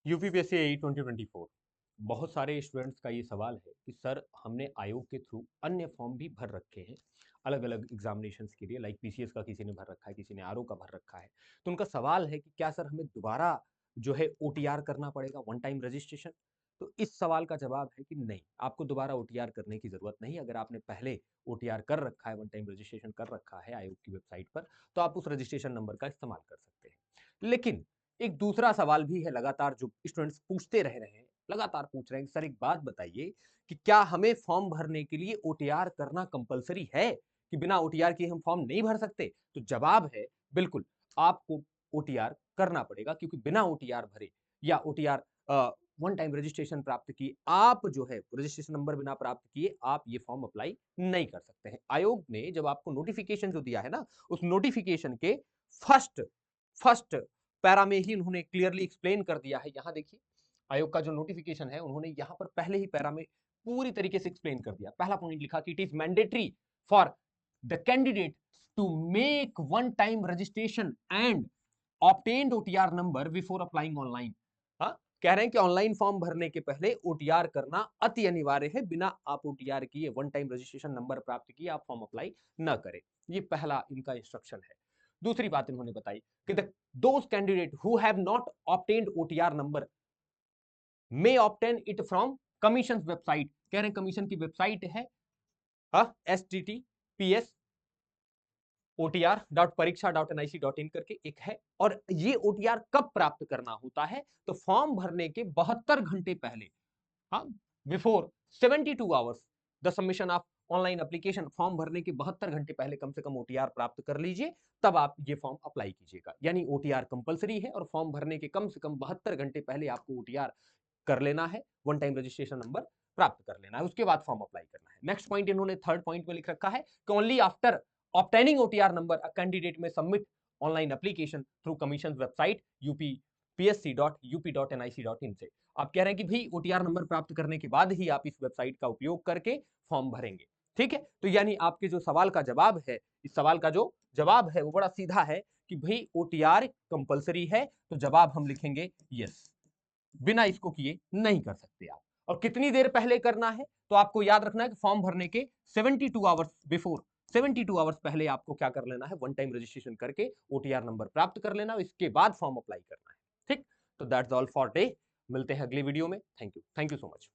UPPSC एई 2024 बहुत सारे students का ये सवाल है कि सर हमने आयोग के थ्रू अन्य फॉर्म भी भर रखे हैं अलग अलग एग्जामिनेशंस के लिए, लाइक पीसीएस का किसी ने भर रखा है, किसी ने आरओ का भर रखा है। तो उनका सवाल है कि क्या सर हमें दोबारा जो है ओटीआर करना पड़ेगा, वन टाइम रजिस्ट्रेशन। तो इस सवाल का जवाब है कि नहीं, आपको दोबारा ओटीआर करने की जरूरत नहीं। अगर आपने पहले ओटीआर कर रखा है, वन टाइम रजिस्ट्रेशन कर रखा है आयोग की वेबसाइट पर, तो आप उस रजिस्ट्रेशन नंबर का इस्तेमाल कर सकते हैं। लेकिन एक दूसरा सवाल भी है, लगातार जो स्टूडेंट्स पूछते रह रहे हैं, लगातार पूछ रहे हैं कि सर एक बात बताइए कि क्या हमें फॉर्म भरने के लिए ओटीआर करना कंपलसरी है, कि बिना ओटीआर के हम फॉर्म नहीं भर सकते। तो जवाब है बिल्कुल, आपको ओटीआर करना पड़ेगा, क्योंकि बिना ओटीआर भरे या ओटीआर वन टाइम रजिस्ट्रेशन प्राप्त किए, आप जो है रजिस्ट्रेशन नंबर बिना प्राप्त किए आप ये फॉर्म अप्लाई नहीं कर सकते हैं। आयोग ने जब आपको नोटिफिकेशन जो दिया है ना, उस नोटिफिकेशन के फर्स्ट फर्स्ट पैरा में ही उन्होंने क्लियरली एक्सप्लेन कर दिया है। यहां देखिए, आयोग का जो नोटिफिकेशन है उन्होंने यहां पर पहले ही पैरा में पूरी तरीके से एक्सप्लेन कर दिया। पहला पॉइंट लिखा कि it is mandatory for the candidate to make one time registration and obtained OTR number before applying online. हाँ, कह रहे हैं कि ऑनलाइन फॉर्म भरने के पहले ओटीआर करना अति अनिवार्य है। बिना आप ओटीआर किए, वन टाइम रजिस्ट्रेशन नंबर प्राप्त किए आप फॉर्म अप्लाई न करें। ये पहला इनका इंस्ट्रक्शन है। दूसरी बात इन्होंने बताई कि those candidate who have not obtained OTR number may obtain it from commission website. कह रहे हैं कमीशन की वेबसाइट है https otr.pariksha.nic.in करके एक है। और ये ओटीआर कब प्राप्त करना होता है, तो फॉर्म भरने के 72 घंटे पहले, हाँ, before 72 hours the submission of online application. Form भरने के 72 घंटे पहले कम से कम ओटीआर प्राप्त कर लीजिए, तब आप ये फॉर्म अप्लाई कीजिएगा। यानी ओटीआर कंपलसरी है और फॉर्म भरने के कम से कम 72 घंटे पहले आपको ओटीआर कर लेना है, वन टाइम रजिस्ट्रेशन नंबर प्राप्त कर लेना है, उसके बाद फॉर्म अप्लाई करना है। नेक्स्ट पॉइंट इन्होंने थर्ड पॉइंट में लिख रखा है कि only after obtaining OTR number a candidate may submit online application through commission website upsc.up.nic.in से। आप कह रहे हैं कि भाई ओटीआर नंबर प्राप्त करने के बाद ही आप इस वेबसाइट का उपयोग करके फॉर्म भरेंगे। ठीक है, तो यानी आपके जो सवाल का जवाब है, इस सवाल का जो जवाब है वो बड़ा सीधा है कि भाई ओटीआर कंपलसरी है, तो जवाब हम लिखेंगे यस। बिना इसको किए नहीं कर सकते आप। और कितनी देर पहले करना है, तो आपको याद रखना है कि फॉर्म भरने के 72 आवर्स बिफोर, 72 आवर्स पहले आपको क्या कर लेना है, वन टाइम रजिस्ट्रेशन करके ओटीआर नंबर प्राप्त कर लेना, इसके बाद फॉर्म अप्लाई करना है। ठीक, तो दैट्स ऑल फॉर डे। मिलते हैं अगली वीडियो में। Thank you so much.